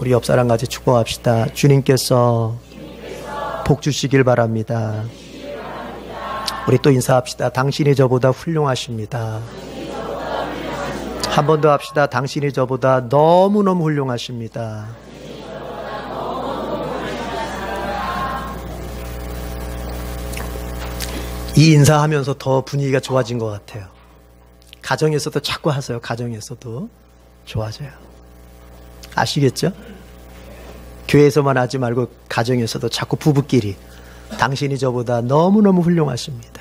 우리 옆 사람 같이 축복합시다. 주님께서 복 주시길 바랍니다. 우리 또 인사합시다. 당신이 저보다 훌륭하십니다. 한 번 더 합시다. 당신이 저보다 너무너무 훌륭하십니다. 이 인사하면서 더 분위기가 좋아진 것 같아요. 가정에서도 자꾸 하세요. 가정에서도 좋아져요. 아시겠죠? 교회에서만 하지 말고 가정에서도 자꾸 부부끼리 당신이 저보다 너무너무 훌륭하십니다.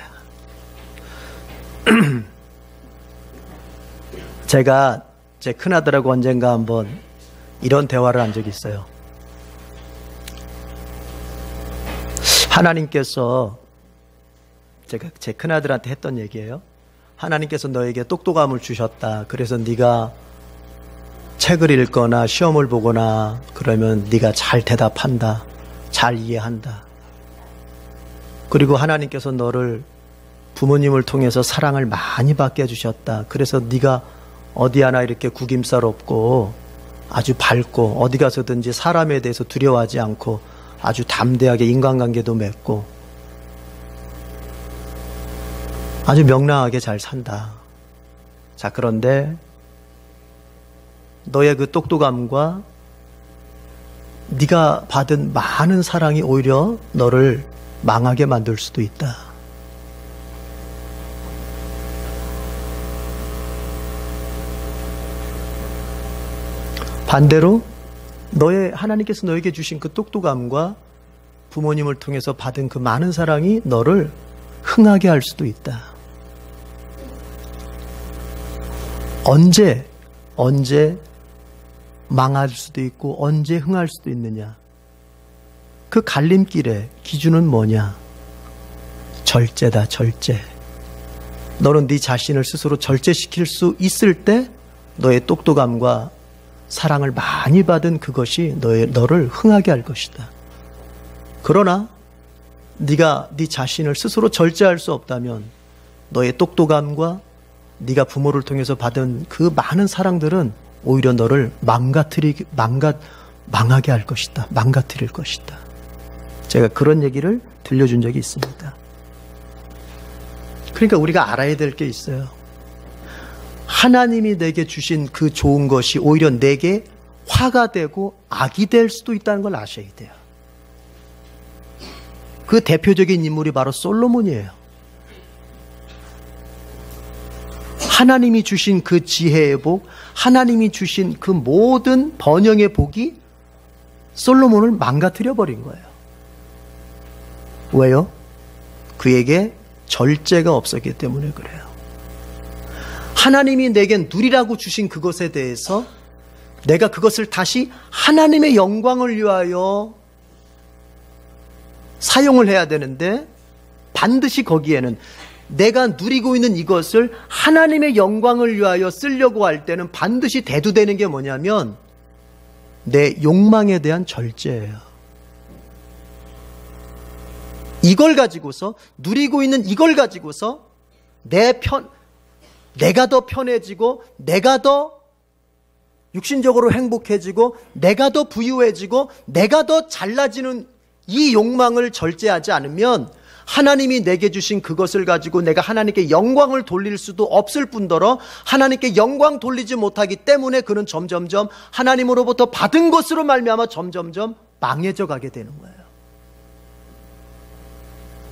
제가 제 큰아들하고 언젠가 한번 이런 대화를 한 적이 있어요. 하나님께서, 제가 제 큰아들한테 했던 얘기예요. 하나님께서 너에게 똑똑함을 주셨다. 그래서 네가 책을 읽거나 시험을 보거나 그러면 네가 잘 대답한다. 잘 이해한다. 그리고 하나님께서 너를 부모님을 통해서 사랑을 많이 받게 해주셨다. 그래서 네가 어디 하나 이렇게 구김살 없고 아주 밝고 어디 가서든지 사람에 대해서 두려워하지 않고 아주 담대하게 인간관계도 맺고 아주 명랑하게 잘 산다. 자, 그런데 너의 그 똑똑함과 네가 받은 많은 사랑이 오히려 너를 망하게 만들 수도 있다. 반대로 하나님께서 너에게 주신 그 똑똑함과 부모님을 통해서 받은 그 많은 사랑이 너를 흥하게 할 수도 있다. 언제 망할 수도 있고 언제 흥할 수도 있느냐. 그 갈림길의 기준은 뭐냐? 절제다, 절제. 너는 네 자신을 스스로 절제시킬 수 있을 때 너의 똑똑함과 사랑을 많이 받은 그것이 너를 흥하게 할 것이다. 그러나 네가 네 자신을 스스로 절제할 수 없다면 너의 똑똑함과 네가 부모를 통해서 받은 그 많은 사랑들은 오히려 너를 망하게 할 것이다. 망가뜨릴 것이다. 제가 그런 얘기를 들려준 적이 있습니다. 그러니까 우리가 알아야 될 게 있어요. 하나님이 내게 주신 그 좋은 것이 오히려 내게 화가 되고 악이 될 수도 있다는 걸 아셔야 돼요. 그 대표적인 인물이 바로 솔로몬이에요. 하나님이 주신 그 지혜의 복, 하나님이 주신 그 모든 번영의 복이 솔로몬을 망가뜨려 버린 거예요. 왜요? 그에게 절제가 없었기 때문에 그래요. 하나님이 내게 누리라고 주신 그것에 대해서 내가 그것을 다시 하나님의 영광을 위하여 사용을 해야 되는데 반드시 거기에는 내가 누리고 있는 이것을 하나님의 영광을 위하여 쓰려고 할 때는 반드시 대두되는 게 뭐냐면 내 욕망에 대한 절제예요. 이걸 가지고서 누리고 있는 이걸 가지고서 내가 더 편해지고 내가 더 육신적으로 행복해지고 내가 더 부유해지고 내가 더 잘나지는 이 욕망을 절제하지 않으면 하나님이 내게 주신 그것을 가지고 내가 하나님께 영광을 돌릴 수도 없을 뿐더러 하나님께 영광 돌리지 못하기 때문에 그는 점점점 하나님으로부터 받은 것으로 말미암아 점점점 망해져 가게 되는 거예요.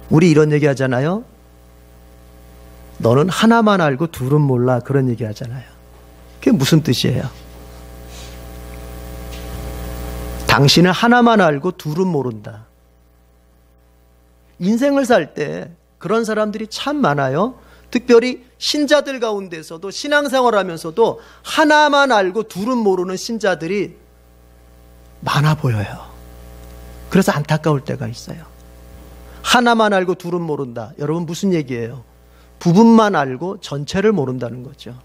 우리 이런 얘기 하잖아요. 너는 하나만 알고 둘은 몰라. 그런 얘기 하잖아요. 그게 무슨 뜻이에요? 당신은 하나만 알고 둘은 모른다. 인생을 살 때 그런 사람들이 참 많아요. 특별히 신자들 가운데서도 신앙생활 하면서도 하나만 알고 둘은 모르는 신자들이 많아 보여요. 그래서 안타까울 때가 있어요. 하나만 알고 둘은 모른다. 여러분 무슨 얘기예요? 부분만 알고 전체를 모른다는 거죠.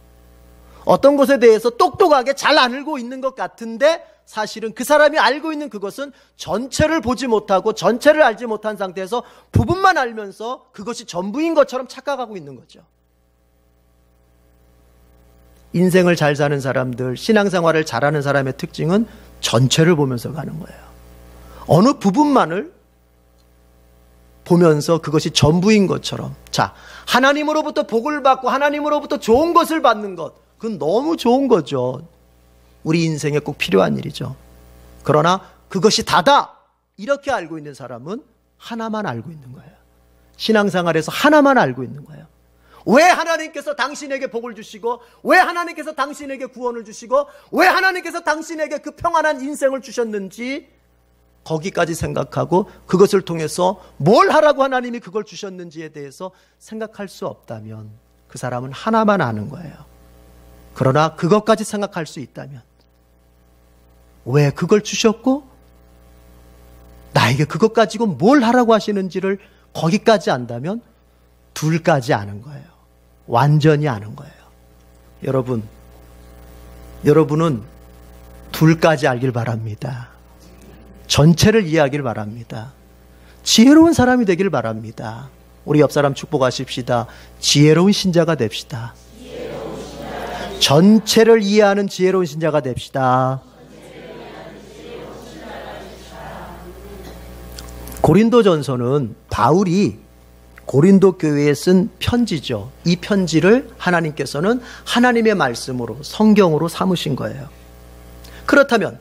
어떤 것에 대해서 똑똑하게 잘 알고 있는 것 같은데 사실은 그 사람이 알고 있는 그것은 전체를 보지 못하고 전체를 알지 못한 상태에서 부분만 알면서 그것이 전부인 것처럼 착각하고 있는 거죠. 인생을 잘 사는 사람들, 신앙생활을 잘하는 사람의 특징은 전체를 보면서 가는 거예요. 어느 부분만을 보면서 그것이 전부인 것처럼. 자, 하나님으로부터 복을 받고 하나님으로부터 좋은 것을 받는 것, 그건 너무 좋은 거죠. 우리 인생에 꼭 필요한 일이죠. 그러나 그것이 다다 이렇게 알고 있는 사람은 하나만 알고 있는 거예요. 신앙생활에서 하나만 알고 있는 거예요. 왜 하나님께서 당신에게 복을 주시고, 왜 하나님께서 당신에게 구원을 주시고, 왜 하나님께서 당신에게 그 평안한 인생을 주셨는지 거기까지 생각하고 그것을 통해서 뭘 하라고 하나님이 그걸 주셨는지에 대해서 생각할 수 없다면 그 사람은 하나만 아는 거예요. 그러나 그것까지 생각할 수 있다면, 왜 그걸 주셨고 나에게 그것 가지고 뭘 하라고 하시는지를 거기까지 안다면 둘까지 아는 거예요. 완전히 아는 거예요. 여러분은 둘까지 알길 바랍니다. 전체를 이해하길 바랍니다. 지혜로운 사람이 되길 바랍니다. 우리 옆 사람 축복하십시다. 지혜로운 신자가 됩시다. 전체를 이해하는 지혜로운 신자가 됩시다. 고린도전서는 바울이 고린도 교회에 쓴 편지죠. 이 편지를 하나님께서는 하나님의 말씀으로, 성경으로 삼으신 거예요. 그렇다면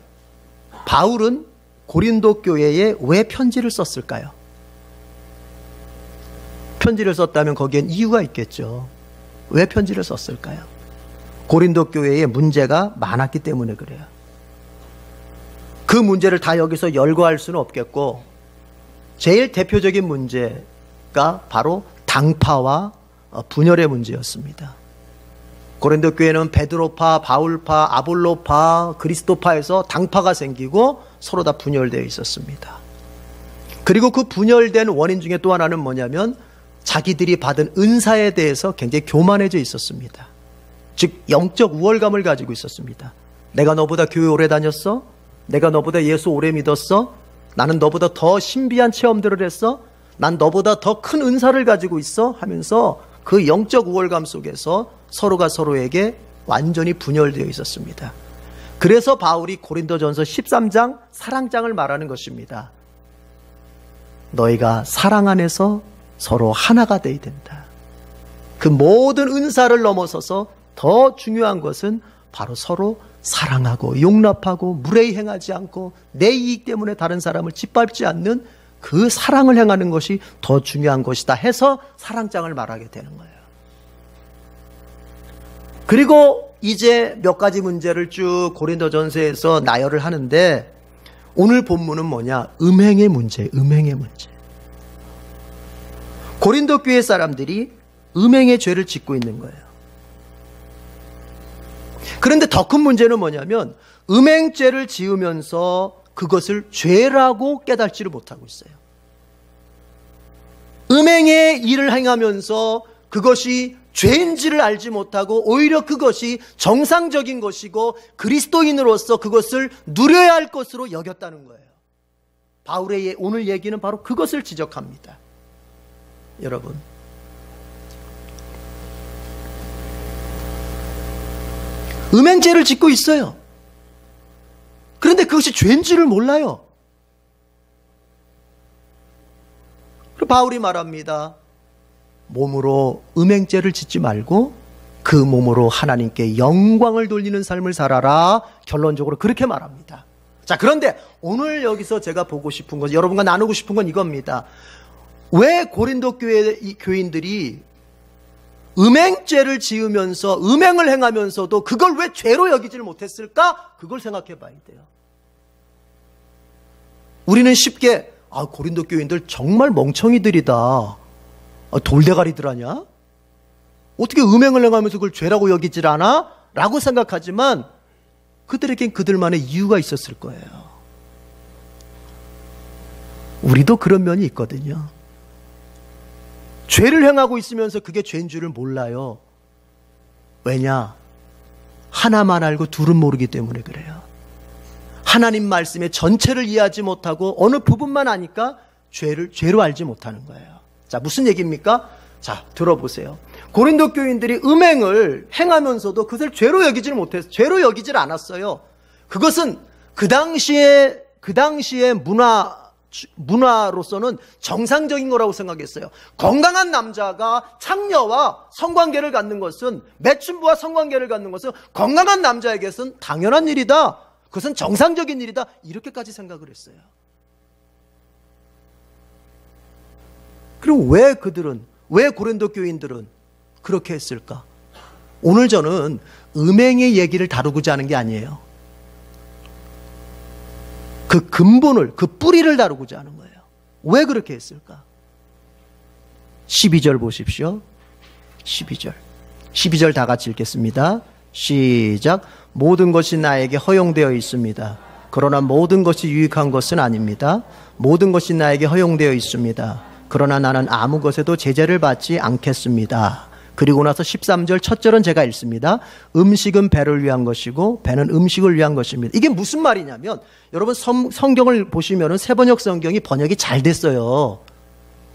바울은 고린도 교회에 왜 편지를 썼을까요? 편지를 썼다면 거기엔 이유가 있겠죠. 왜 편지를 썼을까요? 고린도 교회에 문제가 많았기 때문에 그래요. 그 문제를 다 여기서 열거할 수는 없겠고, 제일 대표적인 문제가 바로 당파와 분열의 문제였습니다. 고린도 교회는 베드로파, 바울파, 아볼로파, 그리스도파에서 당파가 생기고 서로 다 분열되어 있었습니다. 그리고 그 분열된 원인 중에 또 하나는 뭐냐면 자기들이 받은 은사에 대해서 굉장히 교만해져 있었습니다. 즉 영적 우월감을 가지고 있었습니다. 내가 너보다 교회 오래 다녔어? 내가 너보다 예수 오래 믿었어? 나는 너보다 더 신비한 체험들을 했어? 난 너보다 더 큰 은사를 가지고 있어? 하면서 그 영적 우월감 속에서 서로가 서로에게 완전히 분열되어 있었습니다. 그래서 바울이 고린도전서 13장 사랑장을 말하는 것입니다. 너희가 사랑 안에서 서로 하나가 되어야 된다. 그 모든 은사를 넘어서서 더 중요한 것은 바로 서로 사랑하고 용납하고 무례히 행하지 않고 내 이익 때문에 다른 사람을 짓밟지 않는 그 사랑을 행하는 것이 더 중요한 것이다 해서 사랑장을 말하게 되는 거예요. 그리고 이제 몇 가지 문제를 쭉 고린도전서에서 나열을 하는데, 오늘 본문은 뭐냐? 음행의 문제, 음행의 문제. 고린도 교회 사람들이 음행의 죄를 짓고 있는 거예요. 그런데 더 큰 문제는 뭐냐면 음행죄를 지으면서 그것을 죄라고 깨닫지를 못하고 있어요. 음행의 일을 행하면서 그것이 죄인지를 알지 못하고 오히려 그것이 정상적인 것이고 그리스도인으로서 그것을 누려야 할 것으로 여겼다는 거예요. 바울의 오늘 얘기는 바로 그것을 지적합니다. 여러분, 음행죄를 짓고 있어요. 그런데 그것이 죄인지를 몰라요. 그리고 바울이 말합니다. 몸으로 음행죄를 짓지 말고 그 몸으로 하나님께 영광을 돌리는 삶을 살아라. 결론적으로 그렇게 말합니다. 자, 그런데 오늘 여기서 제가 보고 싶은 건, 여러분과 나누고 싶은 건 이겁니다. 왜 고린도 교회 교인들이 음행죄를 지으면서 음행을 행하면서도 그걸 왜 죄로 여기지를 못했을까? 그걸 생각해 봐야 돼요. 우리는 쉽게 고린도 교인들 정말 멍청이들이다, 돌대가리들 아냐? 어떻게 음행을 행하면서 그걸 죄라고 여기질 않아? 라고 생각하지만 그들에겐 그들만의 이유가 있었을 거예요. 우리도 그런 면이 있거든요. 죄를 행하고 있으면서 그게 죄인 줄을 몰라요. 왜냐? 하나만 알고 둘은 모르기 때문에 그래요. 하나님 말씀의 전체를 이해하지 못하고 어느 부분만 아니까 죄로 알지 못하는 거예요. 자, 무슨 얘기입니까? 자, 들어보세요. 고린도 교인들이 음행을 행하면서도 그것을 죄로 여기질 않았어요. 그것은 그 당시에 문화로서는 정상적인 거라고 생각했어요. 건강한 남자가 창녀와 성관계를 갖는 것은, 매춘부와 성관계를 갖는 것은 건강한 남자에게서는 당연한 일이다. 그것은 정상적인 일이다. 이렇게까지 생각을 했어요. 그럼 왜 고린도 교인들은 그렇게 했을까? 오늘 저는 음행의 얘기를 다루고자 하는 게 아니에요. 그 근본을, 그 뿌리를 다루고자 하는 거예요. 왜 그렇게 했을까? 12절 보십시오. 12절 다 같이 읽겠습니다. 시작. 모든 것이 나에게 허용되어 있습니다. 그러나 모든 것이 유익한 것은 아닙니다. 모든 것이 나에게 허용되어 있습니다. 그러나 나는 아무 것에도 제재를 받지 않겠습니다. 그리고 나서 13절 첫 절은 제가 읽습니다. 음식은 배를 위한 것이고 배는 음식을 위한 것입니다. 이게 무슨 말이냐면, 여러분 성경을 보시면 새번역 성경이 번역이 잘 됐어요.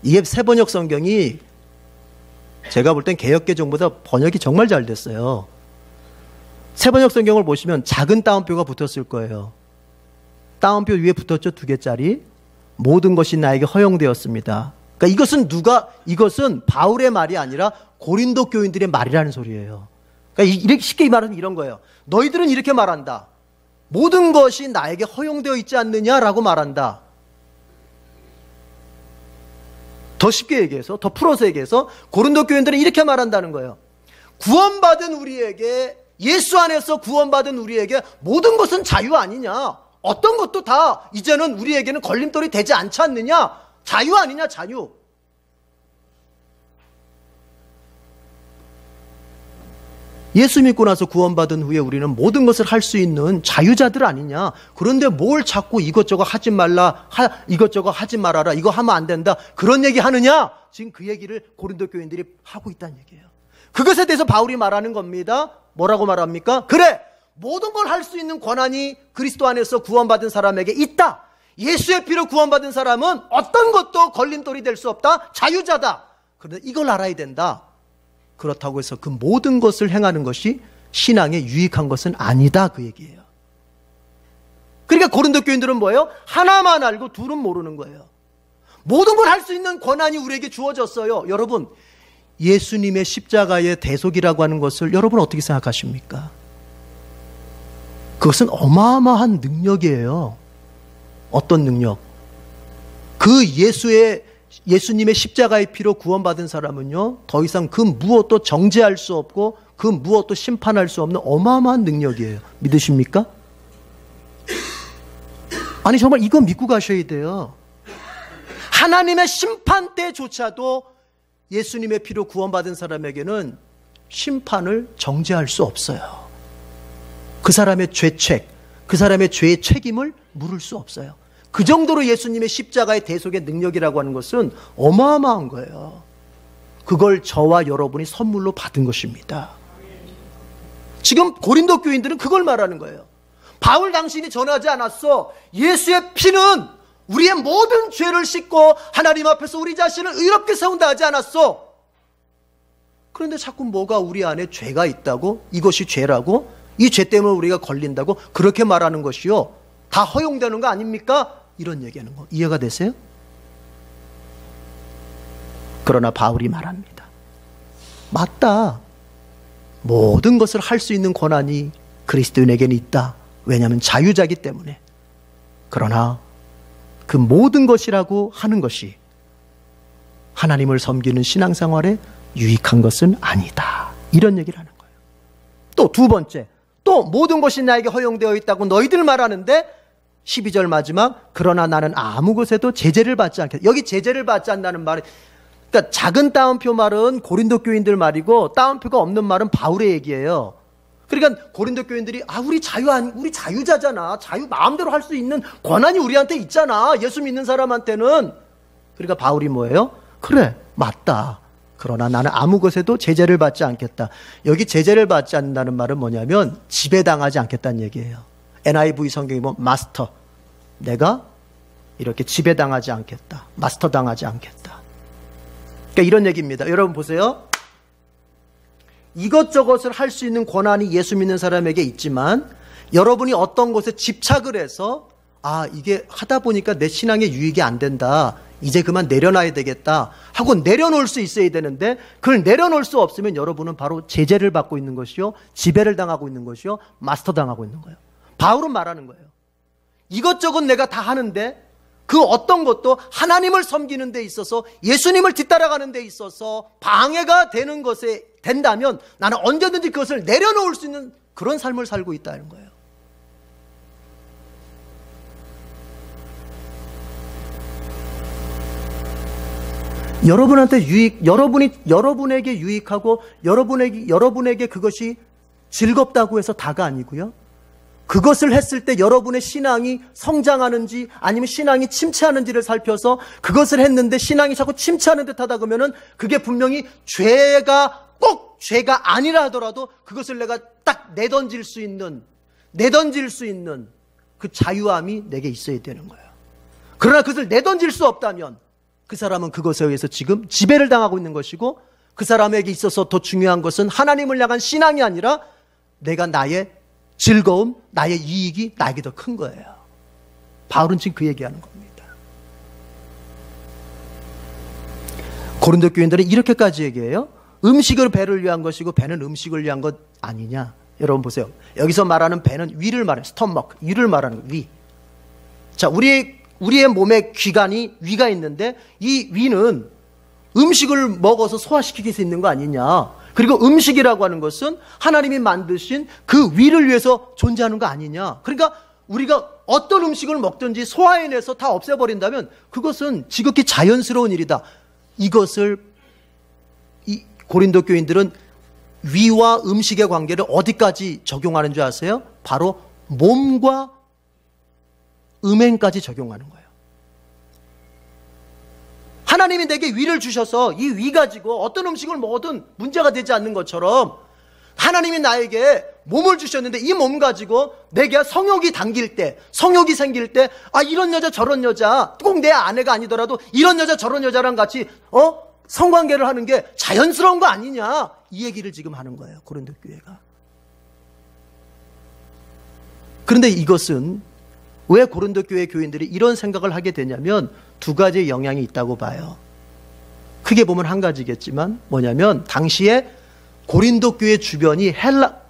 이게 새번역 성경이 제가 볼 땐 개역개정보다 번역이 정말 잘 됐어요. 새번역 성경을 보시면 작은 따옴표가 붙었을 거예요. 따옴표 위에 붙었죠, 2개짜리. 모든 것이 나에게 허용되었습니다. 그러니까 이것은 바울의 말이 아니라 고린도 교인들의 말이라는 소리예요. 그러니까 쉽게 말하면 이런 거예요. 너희들은 이렇게 말한다. 모든 것이 나에게 허용되어 있지 않느냐라고 말한다. 더 쉽게 얘기해서, 더 풀어서 얘기해서 고린도 교인들은 이렇게 말한다는 거예요. 구원받은 우리에게, 예수 안에서 구원받은 우리에게 모든 것은 자유 아니냐? 어떤 것도 다 이제는 우리에게는 걸림돌이 되지 않지 않느냐? 자유 아니냐, 자유. 예수 믿고 나서 구원받은 후에 우리는 모든 것을 할 수 있는 자유자들 아니냐? 그런데 뭘 자꾸 이것저것 하지 말라, 이것저것 하지 말아라, 이거 하면 안 된다, 그런 얘기 하느냐? 지금 그 얘기를 고린도 교인들이 하고 있다는 얘기예요. 그것에 대해서 바울이 말하는 겁니다. 뭐라고 말합니까? 그래, 모든 걸 할 수 있는 권한이 그리스도 안에서 구원받은 사람에게 있다. 예수의 피로 구원받은 사람은 어떤 것도 걸림돌이 될 수 없다. 자유자다. 그런데 이걸 알아야 된다. 그렇다고 해서 그 모든 것을 행하는 것이 신앙에 유익한 것은 아니다, 그 얘기예요. 그러니까 고린도 교인들은 뭐예요? 하나만 알고 둘은 모르는 거예요. 모든 걸 할 수 있는 권한이 우리에게 주어졌어요. 여러분, 예수님의 십자가의 대속이라고 하는 것을 여러분 어떻게 생각하십니까? 그것은 어마어마한 능력이에요. 어떤 능력? 그 예수님의 십자가의 피로 구원받은 사람은요, 더 이상 그 무엇도 정죄할 수 없고 그 무엇도 심판할 수 없는 어마어마한 능력이에요. 믿으십니까? 아니, 정말 이거 믿고 가셔야 돼요. 하나님의 심판 때조차도 예수님의 피로 구원받은 사람에게는 심판을 정죄할 수 없어요. 그 사람의 죄책, 그 사람의 죄의 책임을 물을 수 없어요. 그 정도로 예수님의 십자가의 대속의 능력이라고 하는 것은 어마어마한 거예요. 그걸 저와 여러분이 선물로 받은 것입니다. 지금 고린도 교인들은 그걸 말하는 거예요. 바울 당신이 전하지 않았어. 예수의 피는 우리의 모든 죄를 씻고 하나님 앞에서 우리 자신을 의롭게 세운다 하지 않았어. 그런데 자꾸 뭐가 우리 안에 죄가 있다고, 이것이 죄라고, 이 죄 때문에 우리가 걸린다고 그렇게 말하는 것이요, 다 허용되는 거 아닙니까? 이런 얘기하는 거 이해가 되세요? 그러나 바울이 말합니다. 맞다. 모든 것을 할 수 있는 권한이 그리스도인에게는 있다. 왜냐하면 자유자기 때문에. 그러나 그 모든 것이라고 하는 것이 하나님을 섬기는 신앙생활에 유익한 것은 아니다. 이런 얘기를 하는 거예요. 또 두 번째, 또 모든 것이 나에게 허용되어 있다고 너희들 말하는데 12절 마지막, 그러나 나는 아무 것에도 제재를 받지 않겠다. 여기 제재를 받지 않는다는 말은, 그러니까 작은 따옴표 말은 고린도 교인들 말이고 따옴표가 없는 말은 바울의 얘기예요. 그러니까 고린도 교인들이 우리 자유자잖아. 자유 마음대로 할 수 있는 권한이 우리한테 있잖아. 예수 믿는 사람한테는. 그러니까 바울이 뭐예요? 그래, 맞다. 그러나 나는 아무 것에도 제재를 받지 않겠다. 여기 제재를 받지 않는다는 말은 뭐냐면 지배당하지 않겠다는 얘기예요. NIV 성경이 보면 마스터, 내가 이렇게 지배당하지 않겠다. 마스터 당하지 않겠다. 그러니까 이런 얘기입니다. 여러분 보세요. 이것저것을 할 수 있는 권한이 예수 믿는 사람에게 있지만 여러분이 어떤 것에 집착을 해서 이게 하다 보니까 내 신앙에 유익이 안 된다, 이제 그만 내려놔야 되겠다 하고 내려놓을 수 있어야 되는데, 그걸 내려놓을 수 없으면 여러분은 바로 제재를 받고 있는 것이요, 지배를 당하고 있는 것이요, 마스터 당하고 있는 거예요. 바울은 말하는 거예요. 이것저것 내가 다 하는데 그 어떤 것도 하나님을 섬기는 데 있어서, 예수님을 뒤따라가는 데 있어서 방해가 되는 것에 된다면 나는 언제든지 그것을 내려놓을 수 있는 그런 삶을 살고 있다는 거예요. 여러분한테 여러분에게 유익하고 여러분에게 그것이 즐겁다고 해서 다가 아니고요, 그것을 했을 때 여러분의 신앙이 성장하는지 아니면 신앙이 침체하는지를 살펴서, 그것을 했는데 신앙이 자꾸 침체하는 듯하다 그러면은 그게 분명히 꼭 죄가 아니라 하더라도 그것을 내가 딱 내던질 수 있는 그 자유함이 내게 있어야 되는 거예요. 그러나 그것을 내던질 수 없다면 그 사람은 그것에 의해서 지금 지배를 당하고 있는 것이고, 그 사람에게 있어서 더 중요한 것은 하나님을 향한 신앙이 아니라 내가 나의 즐거움, 나의 이익이 나에게 더 큰 거예요. 바울은 지금 그 얘기하는 겁니다. 고린도 교인들은 이렇게까지 얘기해요. 음식을 배를 위한 것이고 배는 음식을 위한 것 아니냐. 여러분 보세요. 여기서 말하는 배는 위를 말해요. 스토머크, 위를 말하는 거예요. 위. 자, 우리의 몸에 위가 있는데, 이 위는 음식을 먹어서 소화시키기 위해서 있는 거 아니냐. 그리고 음식이라고 하는 것은 하나님이 만드신 그 위를 위해서 존재하는 거 아니냐. 그러니까 우리가 어떤 음식을 먹든지 소화해내서 다 없애버린다면 그것은 지극히 자연스러운 일이다. 이것을 이 고린도 교인들은 위와 음식의 관계를 어디까지 적용하는 줄 아세요? 바로 몸과 음행까지 적용하는 거예요. 하나님이 내게 위를 주셔서 이 위 가지고 어떤 음식을 먹어도 문제가 되지 않는 것처럼, 하나님이 나에게 몸을 주셨는데 이 몸 가지고 내게 성욕이 당길 때, 성욕이 생길 때, 이런 여자 저런 여자, 꼭 내 아내가 아니더라도 이런 여자 저런 여자랑 같이 성관계를 하는 게 자연스러운 거 아니냐, 이 얘기를 지금 하는 거예요, 고린도 교회가. 그런데 이것은 왜 고린도 교회 교인들이 이런 생각을 하게 되냐면 두 가지의 영향이 있다고 봐요. 크게 보면 한 가지겠지만 뭐냐면, 당시에 고린도 교회 주변이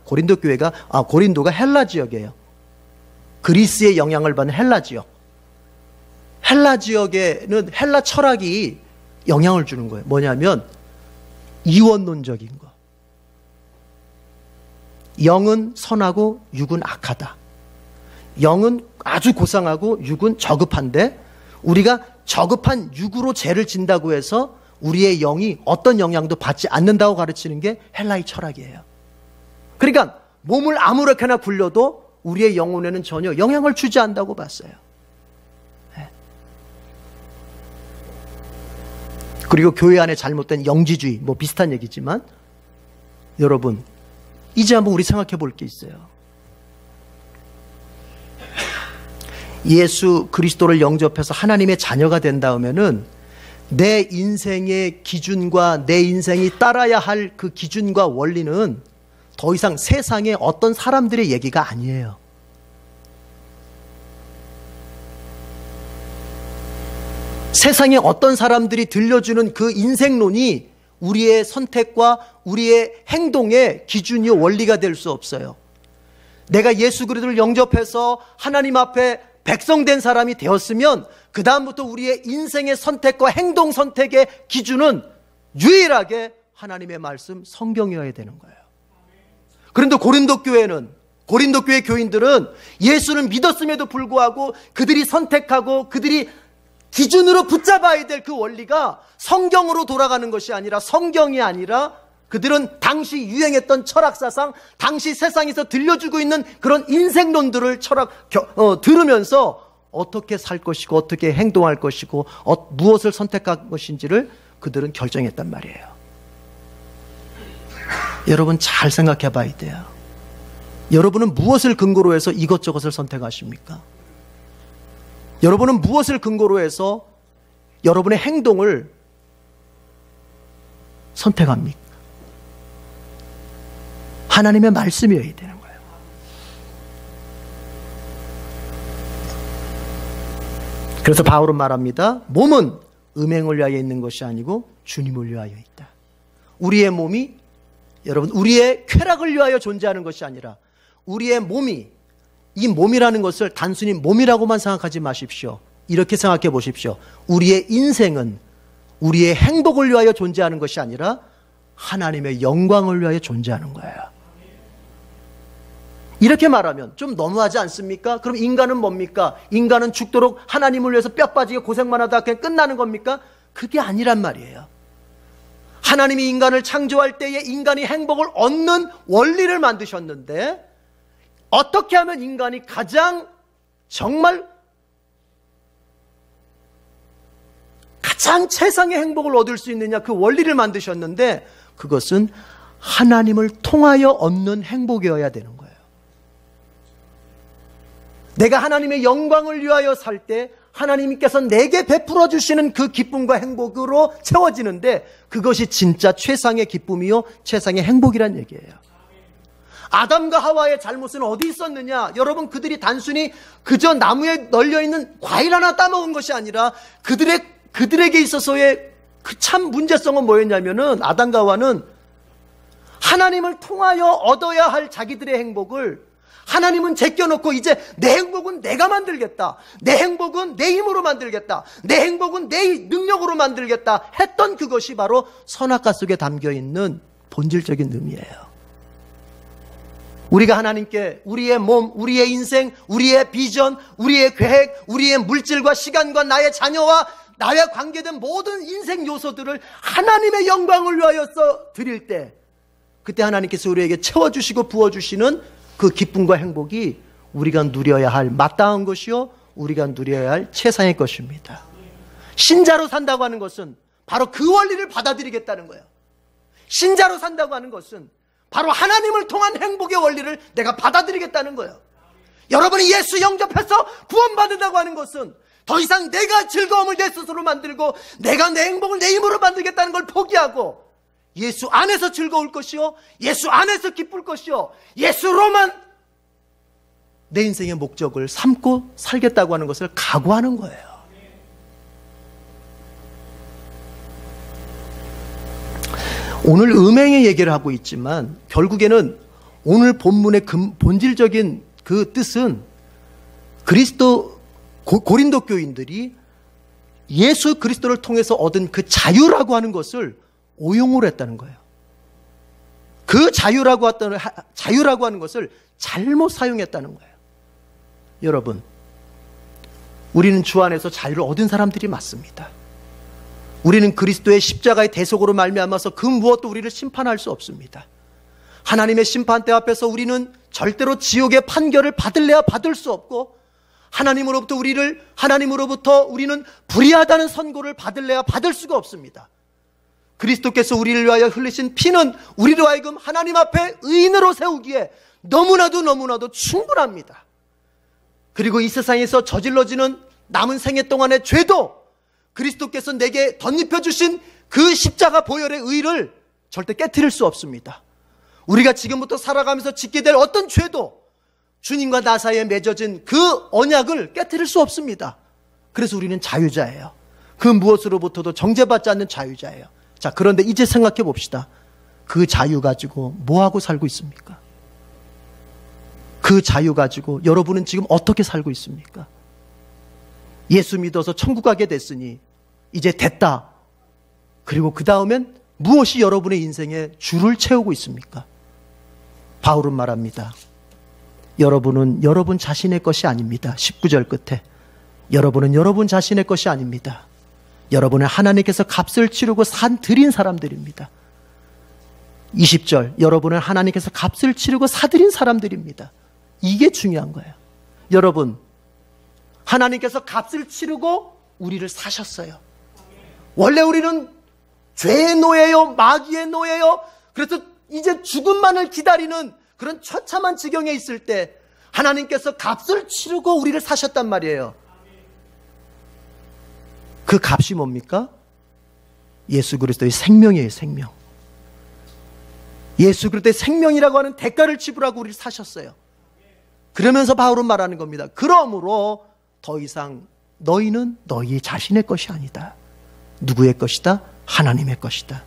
고린도가 헬라 지역이에요. 그리스의 영향을 받는 헬라 지역. 헬라 지역에는 헬라 철학이 영향을 주는 거예요. 뭐냐면 이원론적인 거. 영은 선하고 육은 악하다. 영은 아주 고상하고 육은 저급한데, 우리가 저급한 육으로 죄를 진다고 해서 우리의 영이 어떤 영향도 받지 않는다고 가르치는 게 헬라의 철학이에요. 그러니까 몸을 아무렇게나 굴려도 우리의 영혼에는 전혀 영향을 주지 않는다고 봤어요. 그리고 교회 안에 잘못된 영지주의, 비슷한 얘기지만, 여러분 이제 한번 우리 생각해 볼 게 있어요. 예수 그리스도를 영접해서 하나님의 자녀가 된 다음에는 내 인생의 기준과 내 인생이 따라야 할 그 기준과 원리는 더 이상 세상의 어떤 사람들의 얘기가 아니에요. 세상의 어떤 사람들이 들려주는 그 인생론이 우리의 선택과 우리의 행동의 기준이요 원리가 될 수 없어요. 내가 예수 그리스도를 영접해서 하나님 앞에 백성된 사람이 되었으면 그 다음부터 우리의 인생의 선택과 행동 선택의 기준은 유일하게 하나님의 말씀, 성경이어야 되는 거예요. 그런데 고린도 교회 교인들은 예수는 믿었음에도 불구하고 그들이 선택하고 그들이 기준으로 붙잡아야 될 그 원리가 성경으로 돌아가는 것이 아니라, 성경이 아니라 그들은 당시 유행했던 철학사상, 당시 세상에서 들려주고 있는 그런 인생론들을 들으면서 어떻게 살 것이고 어떻게 행동할 것이고 무엇을 선택할 것인지를 그들은 결정했단 말이에요. 여러분 잘 생각해 봐야 돼요. 여러분은 무엇을 근거로 해서 이것저것을 선택하십니까? 여러분은 무엇을 근거로 해서 여러분의 행동을 선택합니까? 하나님의 말씀이어야 되는 거예요. 그래서 바울은 말합니다. 몸은 음행을 위하여 있는 것이 아니고 주님을 위하여 있다. 우리의 몸이, 여러분, 우리의 쾌락을 위하여 존재하는 것이 아니라 우리의 몸이, 이 몸이라는 것을 단순히 몸이라고만 생각하지 마십시오. 이렇게 생각해 보십시오. 우리의 인생은 우리의 행복을 위하여 존재하는 것이 아니라 하나님의 영광을 위하여 존재하는 거예요. 이렇게 말하면 좀 너무하지 않습니까? 그럼 인간은 뭡니까? 인간은 죽도록 하나님을 위해서 뼈 빠지게 고생만 하다 그냥 끝나는 겁니까? 그게 아니란 말이에요. 하나님이 인간을 창조할 때에 인간이 행복을 얻는 원리를 만드셨는데, 어떻게 하면 인간이 가장 정말 가장 최상의 행복을 얻을 수 있느냐, 그 원리를 만드셨는데 그것은 하나님을 통하여 얻는 행복이어야 되는 거예요. 내가 하나님의 영광을 위하여 살 때 하나님께서 내게 베풀어 주시는 그 기쁨과 행복으로 채워지는데, 그것이 진짜 최상의 기쁨이요 최상의 행복이란 얘기예요. 아담과 하와의 잘못은 어디 있었느냐? 여러분, 그들이 단순히 그저 나무에 널려있는 과일 하나 따먹은 것이 아니라 그들에게 있어서의 그 참 문제성은 뭐였냐면은, 아담과 하와는 하나님을 통하여 얻어야 할 자기들의 행복을 하나님은 제껴놓고 이제 내 행복은 내가 만들겠다, 내 행복은 내 힘으로 만들겠다, 내 행복은 내 능력으로 만들겠다 했던 그것이 바로 선악과 속에 담겨있는 본질적인 의미예요. 우리가 하나님께 우리의 몸, 우리의 인생, 우리의 비전, 우리의 계획, 우리의 물질과 시간과 나의 자녀와 나와 관계된 모든 인생 요소들을 하나님의 영광을 위하여 드릴 때, 그때 하나님께서 우리에게 채워주시고 부어주시는 그 기쁨과 행복이 우리가 누려야 할 마땅한 것이요 우리가 누려야 할 최상의 것입니다. 신자로 산다고 하는 것은 바로 그 원리를 받아들이겠다는 거예요. 신자로 산다고 하는 것은 바로 하나님을 통한 행복의 원리를 내가 받아들이겠다는 거예요. 여러분이 예수 영접해서 구원받는다고 하는 것은 더 이상 내가 즐거움을 내 스스로 만들고 내가 내 행복을 내 힘으로 만들겠다는 걸 포기하고 예수 안에서 즐거울 것이요 예수 안에서 기쁠 것이요 예수로만 내 인생의 목적을 삼고 살겠다고 하는 것을 각오하는 거예요. 오늘 음행의 얘기를 하고 있지만 결국에는 오늘 본문의 본질적인 그 뜻은 고린도 교인들이 예수 그리스도를 통해서 얻은 그 자유라고 하는 것을 오용을 했다는 거예요. 그 자유라고 하는 것을 잘못 사용했다는 거예요. 여러분, 우리는 주 안에서 자유를 얻은 사람들이 맞습니다. 우리는 그리스도의 십자가의 대속으로 말미암아서 그 무엇도 우리를 심판할 수 없습니다. 하나님의 심판대 앞에서 우리는 절대로 지옥의 판결을 받을래야 받을 수 없고, 하나님으로부터 우리는 불의하다는 선고를 받을래야 받을 수가 없습니다. 그리스도께서 우리를 위하여 흘리신 피는 우리로 하여금 하나님 앞에 의인으로 세우기에 너무나도 충분합니다. 그리고 이 세상에서 저질러지는 남은 생애 동안의 죄도 그리스도께서 내게 덧입혀 주신 그 십자가 보혈의 의를 절대 깨트릴 수 없습니다. 우리가 지금부터 살아가면서 짓게 될 어떤 죄도 주님과 나 사이에 맺어진 그 언약을 깨트릴 수 없습니다. 그래서 우리는 자유자예요. 그 무엇으로부터도 정죄받지 않는 자유자예요. 자, 그런데 이제 생각해 봅시다. 그 자유 가지고 뭐하고 살고 있습니까? 그 자유 가지고 여러분은 지금 어떻게 살고 있습니까? 예수 믿어서 천국 가게 됐으니 이제 됐다. 그리고 그 다음엔 무엇이 여러분의 인생에 줄을 채우고 있습니까? 바울은 말합니다. 여러분은 여러분 자신의 것이 아닙니다. 19절 끝에 여러분은 여러분 자신의 것이 아닙니다. 여러분은 하나님께서 값을 치르고 드린 사람들입니다. 20절 여러분은 하나님께서 값을 치르고 사드린 사람들입니다. 이게 중요한 거예요. 여러분, 하나님께서 값을 치르고 우리를 사셨어요. 원래 우리는 죄의 노예요, 마귀의 노예요. 그래서 이제 죽음만을 기다리는 그런 처참한 지경에 있을 때 하나님께서 값을 치르고 우리를 사셨단 말이에요. 그 값이 뭡니까? 예수 그리스도의 생명이에요, 생명. 예수 그리스도의 생명이라고 하는 대가를 지불하고 우리를 사셨어요. 그러면서 바울은 말하는 겁니다. 그러므로 더 이상 너희는 너희 자신의 것이 아니다. 누구의 것이다? 하나님의 것이다.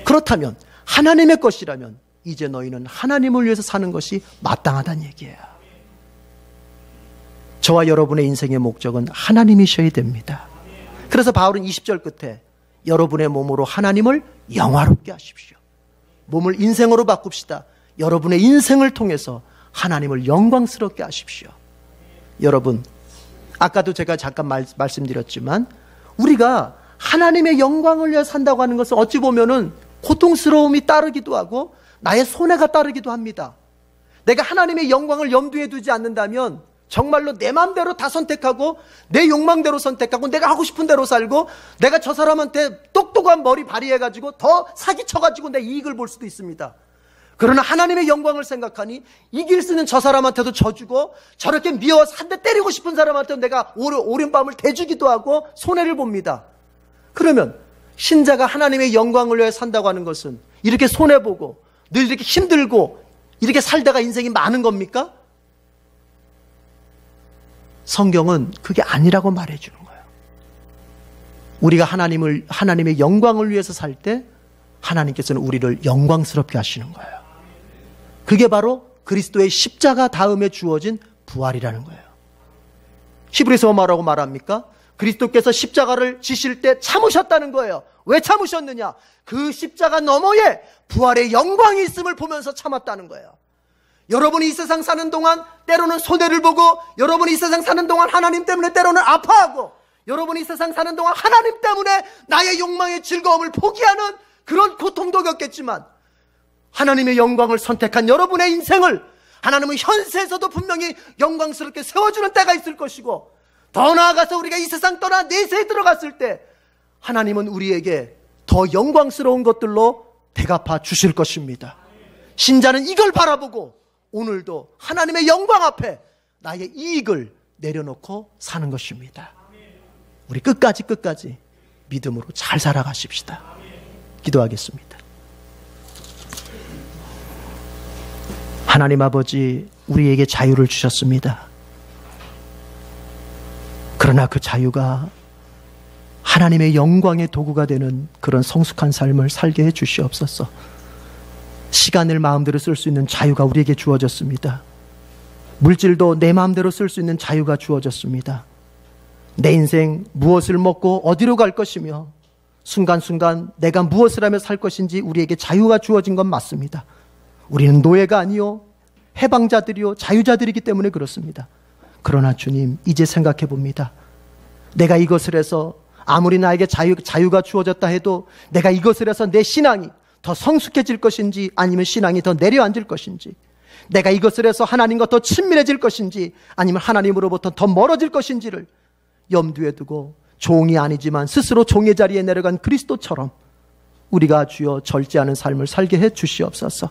그렇다면 하나님의 것이라면 이제 너희는 하나님을 위해서 사는 것이 마땅하다는 얘기예요. 저와 여러분의 인생의 목적은 하나님이셔야 됩니다. 그래서 바울은 20절 끝에 여러분의 몸으로 하나님을 영화롭게 하십시오. 몸을 인생으로 바꿉시다. 여러분의 인생을 통해서 하나님을 영광스럽게 하십시오. 여러분, 아까도 제가 잠깐 말씀드렸지만 우리가 하나님의 영광을 위해 산다고 하는 것은 어찌 보면은 고통스러움이 따르기도 하고 나의 손해가 따르기도 합니다. 내가 하나님의 영광을 염두에 두지 않는다면 정말로 내 마음대로 다 선택하고 내 욕망대로 선택하고 내가 하고 싶은 대로 살고 내가 저 사람한테 똑똑한 머리 발휘해가지고 더 사기쳐가지고 내 이익을 볼 수도 있습니다. 그러나 하나님의 영광을 생각하니 이길 수 있는 저 사람한테도 져주고 저렇게 미워서 한 대 때리고 싶은 사람한테도 내가 오른밤을 대주기도 하고 손해를 봅니다. 그러면 신자가 하나님의 영광을 위해 산다고 하는 것은 이렇게 손해보고 늘 이렇게 힘들고 이렇게 살다가 인생이 많은 겁니까? 성경은 그게 아니라고 말해주는 거예요. 우리가 하나님의 영광을 위해서 살 때 하나님께서는 우리를 영광스럽게 하시는 거예요. 그게 바로 그리스도의 십자가 다음에 주어진 부활이라는 거예요. 히브리서 뭐라고 말합니까? 그리스도께서 십자가를 지실 때 참으셨다는 거예요. 왜 참으셨느냐? 그 십자가 너머에 부활의 영광이 있음을 보면서 참았다는 거예요. 여러분이 이 세상 사는 동안 때로는 손해를 보고, 여러분이 이 세상 사는 동안 하나님 때문에 때로는 아파하고, 여러분이 이 세상 사는 동안 하나님 때문에 나의 욕망의 즐거움을 포기하는 그런 고통도 겪겠지만, 하나님의 영광을 선택한 여러분의 인생을 하나님은 현세에서도 분명히 영광스럽게 세워주는 때가 있을 것이고, 더 나아가서 우리가 이 세상 떠나 내세에 들어갔을 때 하나님은 우리에게 더 영광스러운 것들로 대갚아 주실 것입니다. 신자는 이걸 바라보고 오늘도 하나님의 영광 앞에 나의 이익을 내려놓고 사는 것입니다. 우리 끝까지 믿음으로 잘 살아가십시다. 기도하겠습니다. 하나님 아버지, 우리에게 자유를 주셨습니다. 그러나 그 자유가 하나님의 영광의 도구가 되는 그런 성숙한 삶을 살게 해 주시옵소서. 시간을 마음대로 쓸 수 있는 자유가 우리에게 주어졌습니다. 물질도 내 마음대로 쓸 수 있는 자유가 주어졌습니다. 내 인생 무엇을 먹고 어디로 갈 것이며 순간순간 내가 무엇을 하며 살 것인지 우리에게 자유가 주어진 건 맞습니다. 우리는 노예가 아니요 해방자들이요 자유자들이기 때문에 그렇습니다. 그러나 주님, 이제 생각해 봅니다. 내가 이것을 해서 아무리 나에게 자유가 주어졌다 해도 내가 이것을 해서 내 신앙이 더 성숙해질 것인지 아니면 신앙이 더 내려앉을 것인지, 내가 이것을 해서 하나님과 더 친밀해질 것인지 아니면 하나님으로부터 더 멀어질 것인지를 염두에 두고 종이 아니지만 스스로 종의 자리에 내려간 그리스도처럼 우리가 주여 절제하는 삶을 살게 해 주시옵소서.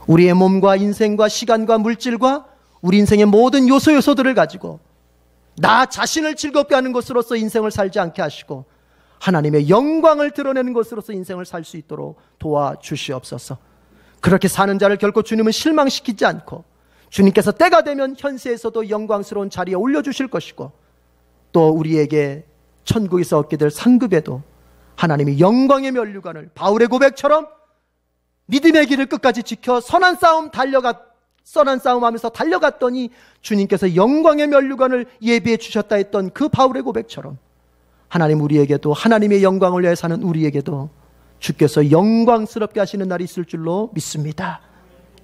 우리의 몸과 인생과 시간과 물질과 우리 인생의 모든 요소들을 가지고 나 자신을 즐겁게 하는 것으로서 인생을 살지 않게 하시고 하나님의 영광을 드러내는 것으로서 인생을 살 수 있도록 도와주시옵소서. 그렇게 사는 자를 결코 주님은 실망시키지 않고 주님께서 때가 되면 현세에서도 영광스러운 자리에 올려주실 것이고, 또 우리에게 천국에서 얻게 될 상급에도 하나님이 영광의 면류관을 바울의 고백처럼 믿음의 길을 끝까지 지켜 선한 싸움 하면서 달려갔더니 주님께서 영광의 면류관을 예비해 주셨다 했던 그 바울의 고백처럼 하나님 우리에게도, 하나님의 영광을 위해 사는 우리에게도 주께서 영광스럽게 하시는 날이 있을 줄로 믿습니다.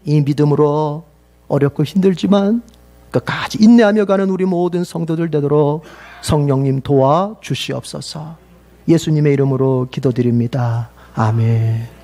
이 믿음으로 어렵고 힘들지만 끝까지 인내하며 가는 우리 모든 성도들 되도록 성령님 도와주시옵소서. 예수님의 이름으로 기도드립니다. 아멘.